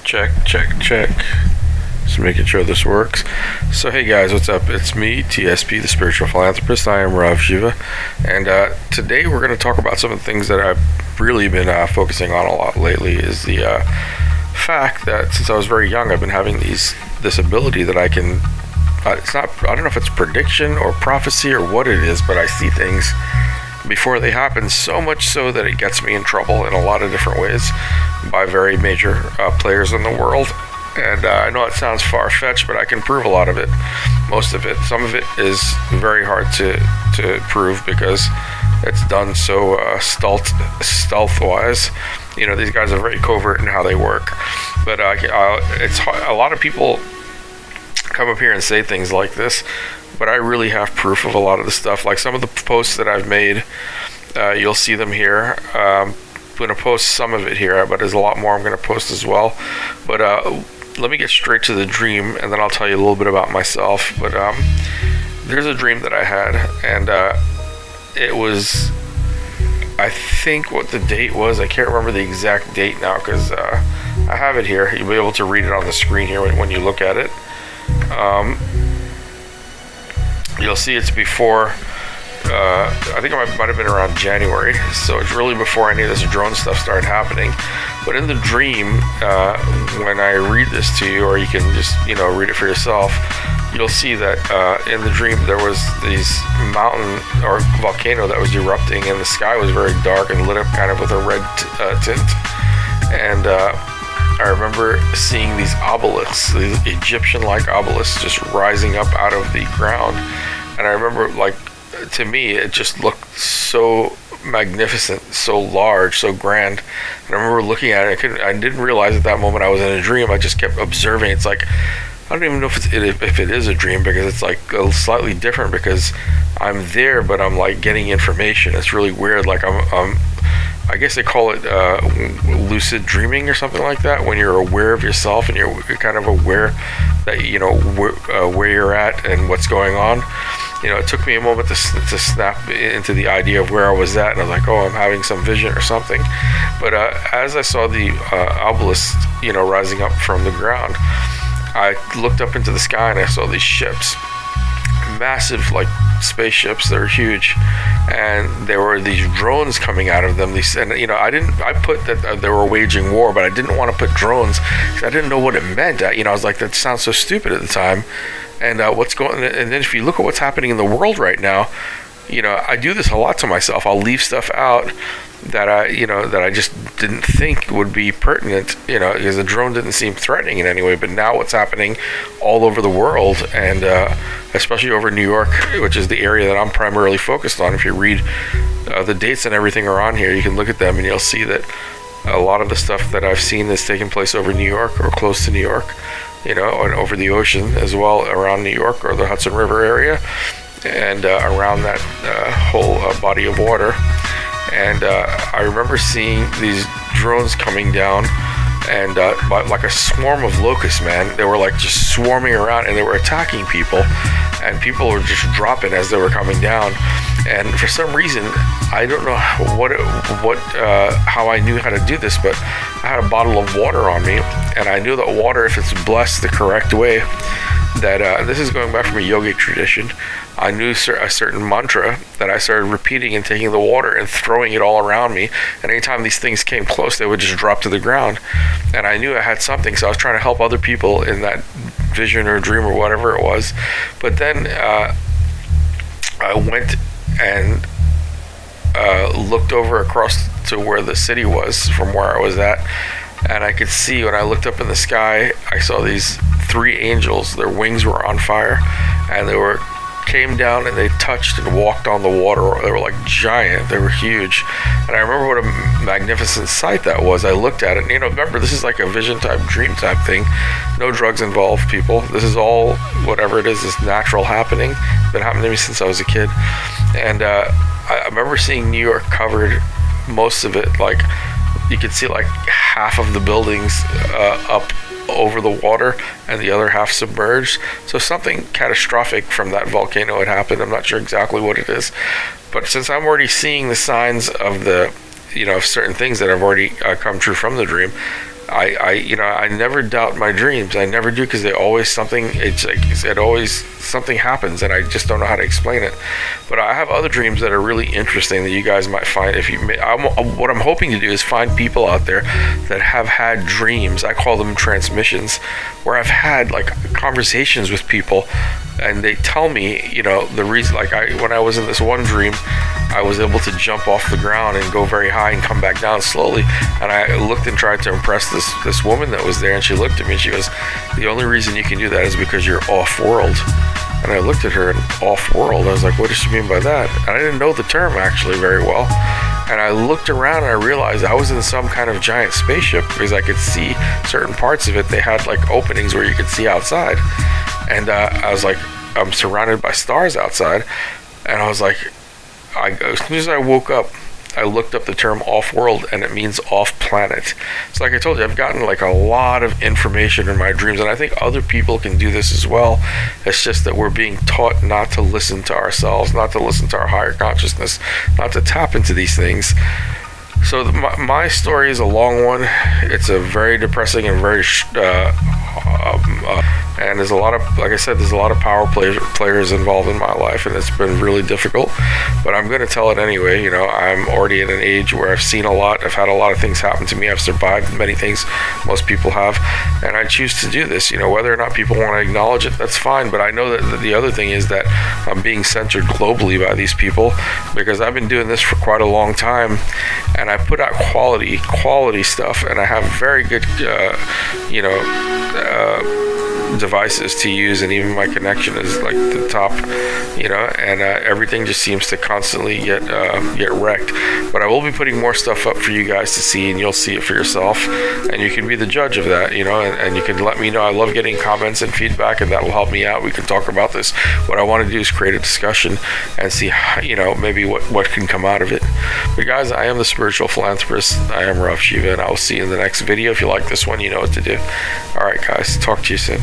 Check. Just making sure this works. So hey guys, what's up? It's me, TSP, the Spiritual Philanthropist. I am Rav Shiva, and today we're going to talk about some of the things that I've really been focusing on a lot lately. Is the fact that since I was very young, I've been having this ability that I can. It's not. I don't know if it's prediction or prophecy or what it is, but I see things before they happen, so much so that it gets me in trouble in a lot of different ways by very major players in the world. And I know it sounds far-fetched, but I can prove a lot of it, most of it. Some of it is very hard to prove because it's done so stealth-wise. You know, these guys are very covert in how they work. But it's hard. A lot of people come up here and say things like this, but I really have proof of a lot of the stuff. Like some of the posts that I've made, you'll see them here. I'm going to post some of it here, but there's a lot more I'm going to post as well. But let me get straight to the dream, and then I'll tell you a little bit about myself. But there's a dream that I had, and it was, I think what the date was, I can't remember the exact date now because I have it here. You'll be able to read it on the screen here when you look at it. You'll see it's before, I think it might have been around January, so it's really before any of this drone stuff started happening. But in the dream, when I read this to you, or you can just, read it for yourself, you'll see that in the dream there was this mountain or volcano that was erupting, and the sky was very dark and lit up kind of with a red tint. And I remember seeing these obelisks, these Egyptian-like obelisks, just rising up out of the ground. And I remember, to me, it just looked so magnificent, so large, so grand. And I remember looking at it. I didn't realize at that moment I was in a dream. I just kept observing. It's like, I don't even know if it is a dream, because it's like slightly different, because I'm there, but I'm like getting information. It's really weird. Like I guess they call it lucid dreaming or something like that, when you're aware of yourself and you're kind of aware that where you're at and what's going on. It took me a moment to snap into the idea of where I was at, and I was like, oh, I'm having some vision or something. But as I saw the obelisk, rising up from the ground, I looked up into the sky and I saw these ships, massive, like spaceships. They're huge, and there were these drones coming out of them. I put that they were waging war, but I didn't want to put drones because I didn't know what it meant. I was like, that sounds so stupid at the time. And and then if you look at what's happening in the world right now, I do this a lot to myself. I'll leave stuff out that I just didn't think would be pertinent, because the drone didn't seem threatening in any way. But now what's happening all over the world, and especially over New York, which is the area that I'm primarily focused on. If you read the dates and everything are on here, you can look at them and you'll see that a lot of the stuff that I've seen is taking place over New York or close to New York, and over the ocean as well, around New York or the Hudson River area, and around that whole body of water. And I remember seeing these drones coming down, and like a swarm of locusts, man. They were like just swarming around, and they were attacking people, and people were just dropping as they were coming down. And for some reason, I don't know how I knew how to do this, but I had a bottle of water on me, and I knew that water, if it's blessed the correct way, that this is going back from a yogic tradition. I knew a certain mantra that I started repeating and taking the water and throwing it all around me. And anytime these things came close, they would just drop to the ground. And I knew I had something, so I was trying to help other people in that vision or dream or whatever it was. But then I went and looked over across to where the city was from where I was at. And I could see, when I looked up in the sky, I saw these 3 angels. Their wings were on fire, and they came down and they touched and walked on the water. They were like giant. They were huge. And I remember what a magnificent sight that was. I looked at it, and remember, this is like a vision type, dream type thing. No drugs involved, people. This is all, whatever it is natural happening. It's been happening to me since I was a kid. And I remember seeing New York covered, most of it, like you could see like half of the buildings up over the water and the other half submerged. So something catastrophic from that volcano had happened. I'm not sure exactly what it is, but since I'm already seeing the signs of the, of certain things that have already come true from the dream, I never doubt my dreams. I never do, because they always something. It always something happens, and I just don't know how to explain it. But I have other dreams that are really interesting that you guys might find. What I'm hoping to do is find people out there that have had dreams. I call them transmissions, where I've had like conversations with people, and they tell me, the reason. Like when I was in this one dream, I was able to jump off the ground and go very high and come back down slowly. And I looked and tried to impress this woman that was there, and she looked at me and she goes, "The only reason you can do that is because you're off-world." And I looked at her, and off-world, I was like, what does she mean by that? And I didn't know the term actually very well. And I looked around and I realized I was in some kind of giant spaceship, because I could see certain parts of it. They had like openings where you could see outside. And I was like, I'm surrounded by stars outside. And I was like, as soon as I woke up, I looked up the term off-world, and it means off-planet. So like I told you, I've gotten like a lot of information in my dreams, and I think other people can do this as well. It's just that we're being taught not to listen to ourselves, not to listen to our higher consciousness, not to tap into these things. So my story is a long one. It's a very depressing and very and there's a lot of, like I said, there's a lot of power players involved in my life, and it's been really difficult, but I'm going to tell it anyway. I'm already at an age where I've seen a lot. I've had a lot of things happen to me. I've survived many things most people have, and I choose to do this. Whether or not people want to acknowledge it, that's fine, but I know that the other thing is that I'm being censored globally by these people, because I've been doing this for quite a long time, and I put out quality stuff, and I have very good devices to use, and even my connection is like the top, and everything just seems to constantly get wrecked. But I will be putting more stuff up for you guys to see, and you'll see it for yourself, and you can be the judge of that, and you can let me know. I love getting comments and feedback, and that will help me out. We can talk about this. What I want to do is create a discussion and see, maybe what can come out of it. But guys, I am the spiritual philanthropist. I am Rav Shiva, and I will see you in the next video. If you like this one, you know what to do. All right, guys, talk to you soon.